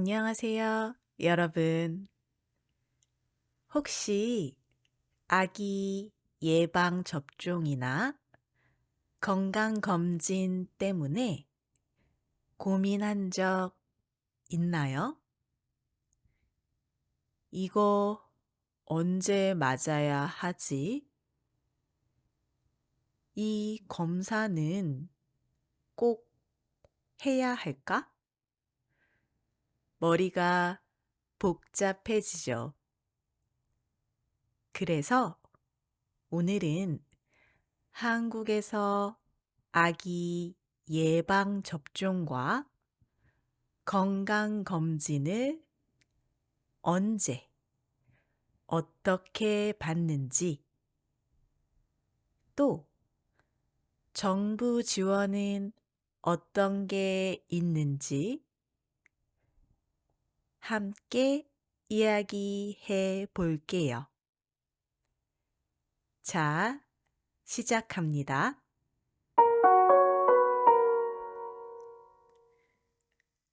안녕하세요, 여러분. 혹시 아기 예방 접종이나 건강 검진 때문에 고민한 적 있나요? 이거 언제 맞아야 하지? 이 검사는 꼭 해야 할까? 머리가 복잡해지죠. 그래서 오늘은 한국에서 아기 예방 접종과 건강검진을 언제, 어떻게 받는지, 또 정부 지원은 어떤 게 있는지 함께 이야기해 볼게요. 자, 시작합니다.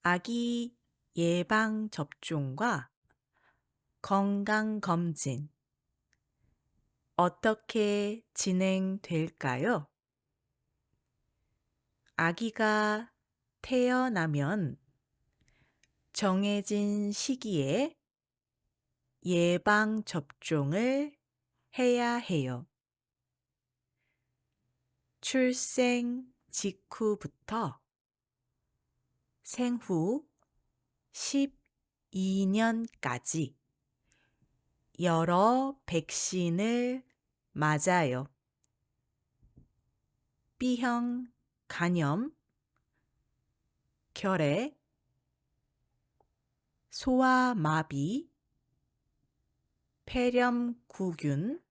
아기 예방 접종과 건강검진 어떻게 진행될까요? 아기가 태어나면 정해진 시기에 예방 접종을 해야 해요. 출생 직후부터 생후 12년까지 여러 백신을 맞아요. B형 간염, 결핵, 소아마비, 폐렴구균,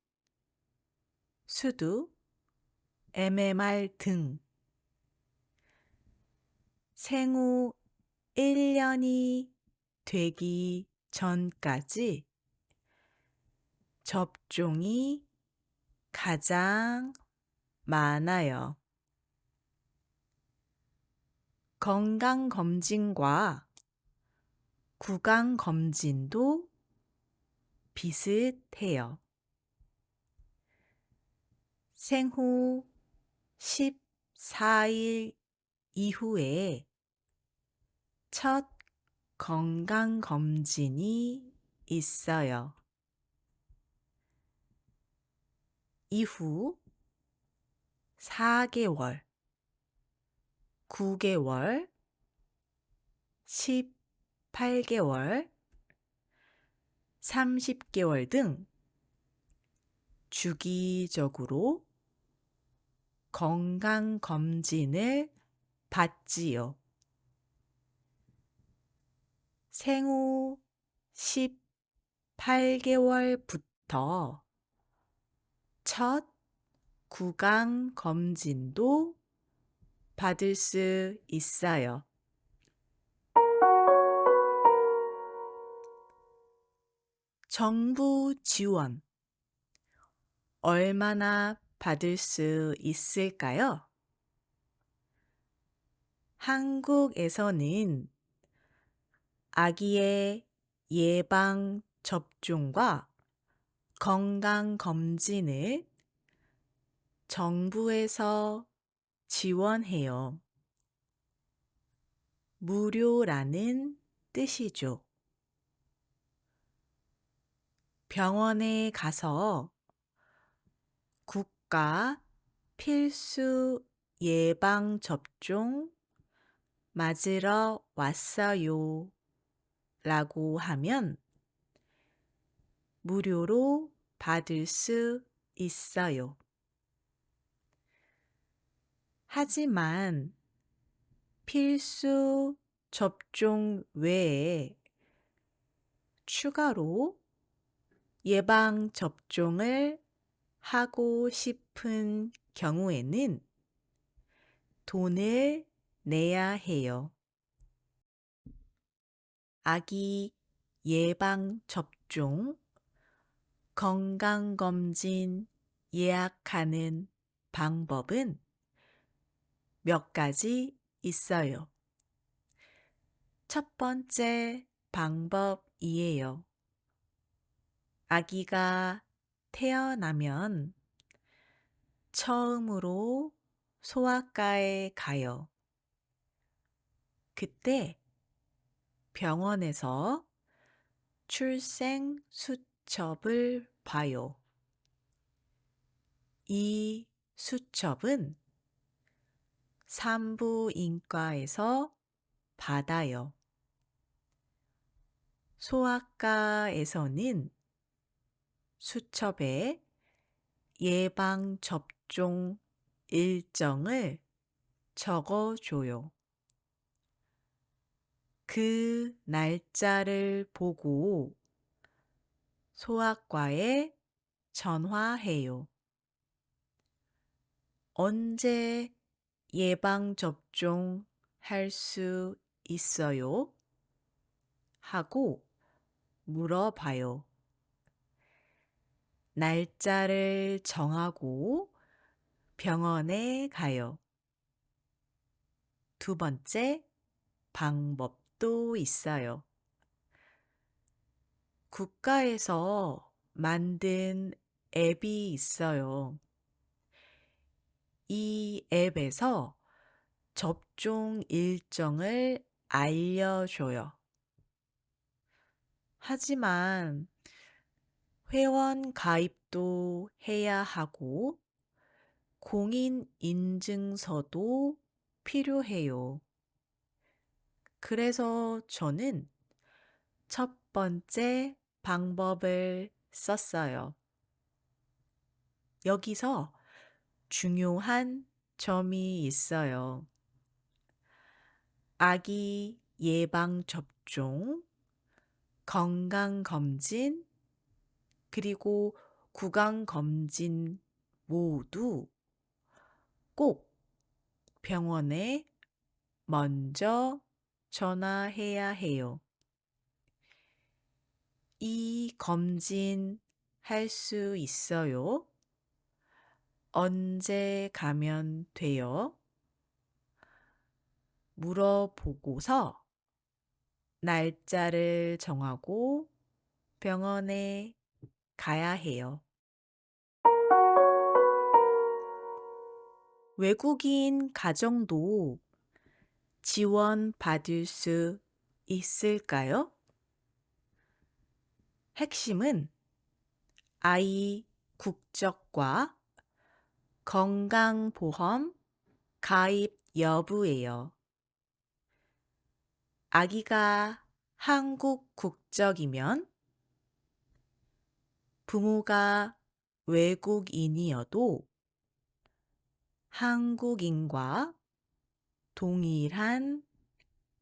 수두, MMR 등 생후 1년이 되기 전까지 접종이 가장 많아요. 건강검진과 구강검진도 비슷해요. 생후 14일 이후에 첫 건강검진이 있어요. 이후 4개월, 9개월, 18개월, 30개월 등 주기적으로 건강검진을 받지요. 생후 18개월부터 첫 구강검진도 받을 수 있어요. 정부 지원 얼마나 받을 수 있을까요? 한국에서는 아기의 예방 접종과 건강검진을 정부에서 지원해요. 무료라는 뜻이죠. 병원에 가서 국가 필수 예방 접종 맞으러 왔어요 라고 하면 무료로 받을 수 있어요. 하지만 필수 접종 외에 추가로 예방 접종을 하고 싶은 경우에는 돈을 내야 해요. 아기 예방 접종, 건강검진 예약하는 방법은 몇 가지 있어요. 첫 번째 방법이에요. 아기가 태어나면 처음으로 소아과에 가요. 그때 병원에서 출생 수첩을 봐요. 이 수첩은 산부인과에서 받아요. 소아과에서는 수첩에 예방접종 일정을 적어줘요. 그 날짜를 보고 소아과에 전화해요. 언제 예방접종 할 수 있어요? 하고 물어봐요. 날짜를 정하고 병원에 가요. 두 번째 방법도 있어요. 국가에서 만든 앱이 있어요. 이 앱에서 접종 일정을 알려줘요. 하지만 회원 가입도 해야 하고 공인 인증서도 필요해요. 그래서 저는 첫 번째 방법을 썼어요. 여기서 중요한 점이 있어요. 아기 예방접종, 건강검진, 그리고 구강검진 모두 꼭 병원에 먼저 전화해야 해요. 이 검진 할 수 있어요? 언제 가면 돼요? 물어보고서 날짜를 정하고 병원에 가야 해요. 외국인 가정도 지원받을 수 있을까요? 핵심은 아이 국적과 건강보험 가입 여부예요. 아기가 한국 국적이면 부모가 외국인이어도 한국인과 동일한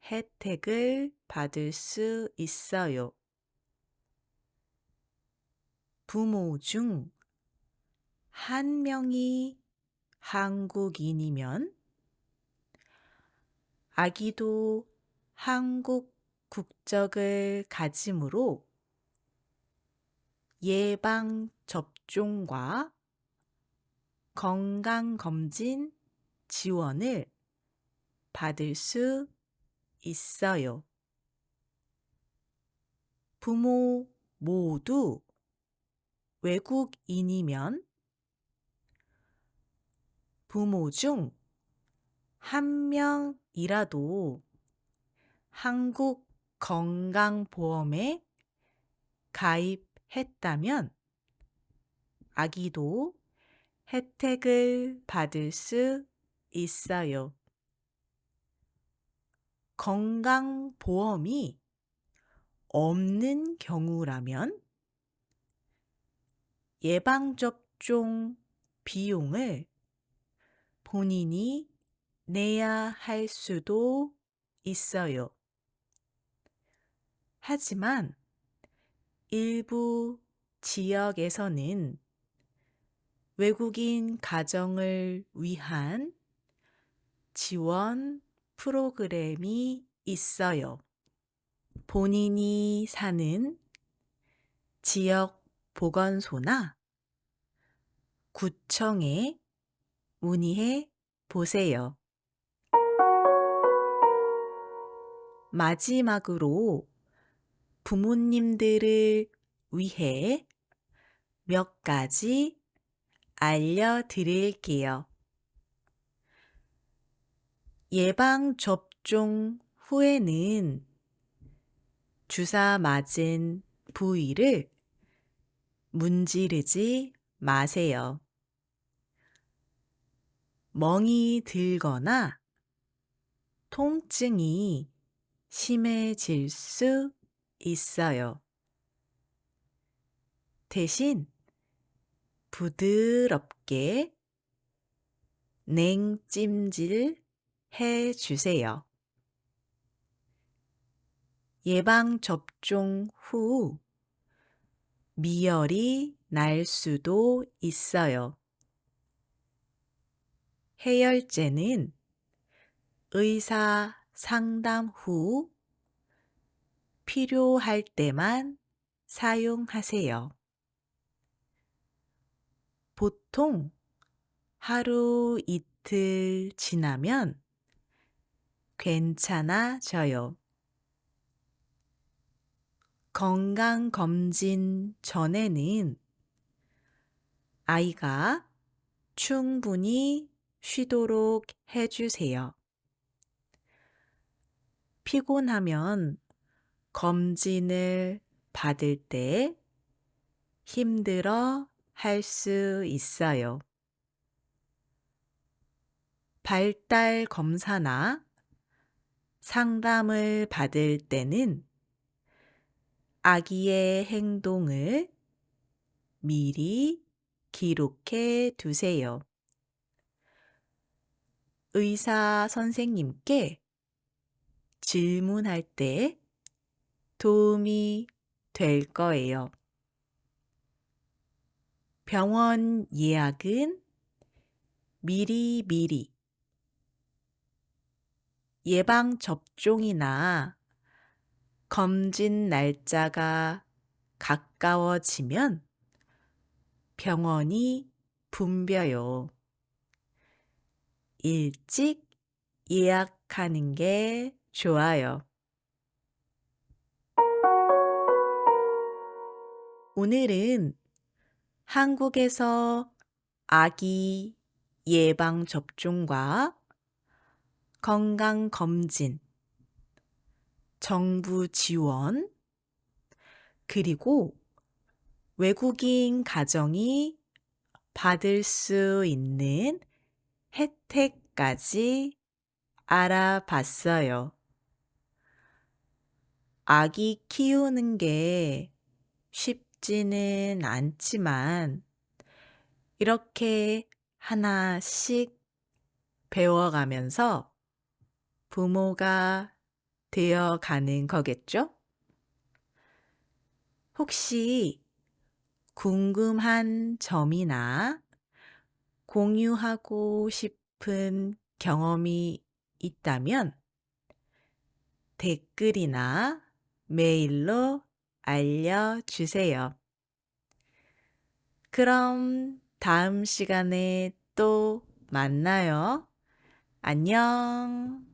혜택을 받을 수 있어요. 부모 중 한 명이 한국인이면 아기도 한국 국적을 가지므로 예방 접종과 건강검진 지원을 받을 수 있어요. 부모 모두 외국인이면 부모 중 한 명이라도 한국 건강보험에 가입했다면 아기도 혜택을 받을 수 있어요. 건강보험이 없는 경우라면 예방접종 비용을 본인이 내야 할 수도 있어요. 하지만 일부 지역에서는 외국인 가정을 위한 지원 프로그램이 있어요. 본인이 사는 지역 보건소나 구청에 문의해 보세요. 마지막으로 부모님들을 위해 몇 가지 알려드릴게요. 예방접종 후에는 주사 맞은 부위를 문지르지 마세요. 멍이 들거나 통증이 심해질 수 있어요. 대신 부드럽게 냉찜질 해 주세요. 예방접종 후 미열이 날 수도 있어요. 해열제는 의사 상담 후 필요할 때만 사용하세요. 보통 하루 이틀 지나면 괜찮아져요. 건강검진 전에는 아이가 충분히 쉬도록 해주세요. 피곤하면 검진을 받을 때 힘들어 할 수 있어요. 발달 검사나 상담을 받을 때는 아기의 행동을 미리 기록해 두세요. 의사 선생님께 질문할 때 도움이 될 거예요. 병원 예약은 미리미리 예방접종이나 검진 날짜가 가까워지면 병원이 붐벼요. 일찍 예약하는 게 좋아요. 오늘은 한국에서 아기 예방접종과 건강검진, 정부 지원, 그리고 외국인 가정이 받을 수 있는 혜택까지 알아봤어요. 아기 키우는 게 쉽지는 않지만 이렇게 하나씩 배워가면서 부모가 되어가는 거겠죠? 혹시 궁금한 점이나 공유하고 싶은 경험이 있다면 댓글이나 메일로 알려주세요. 그럼 다음 시간에 또 만나요. 안녕.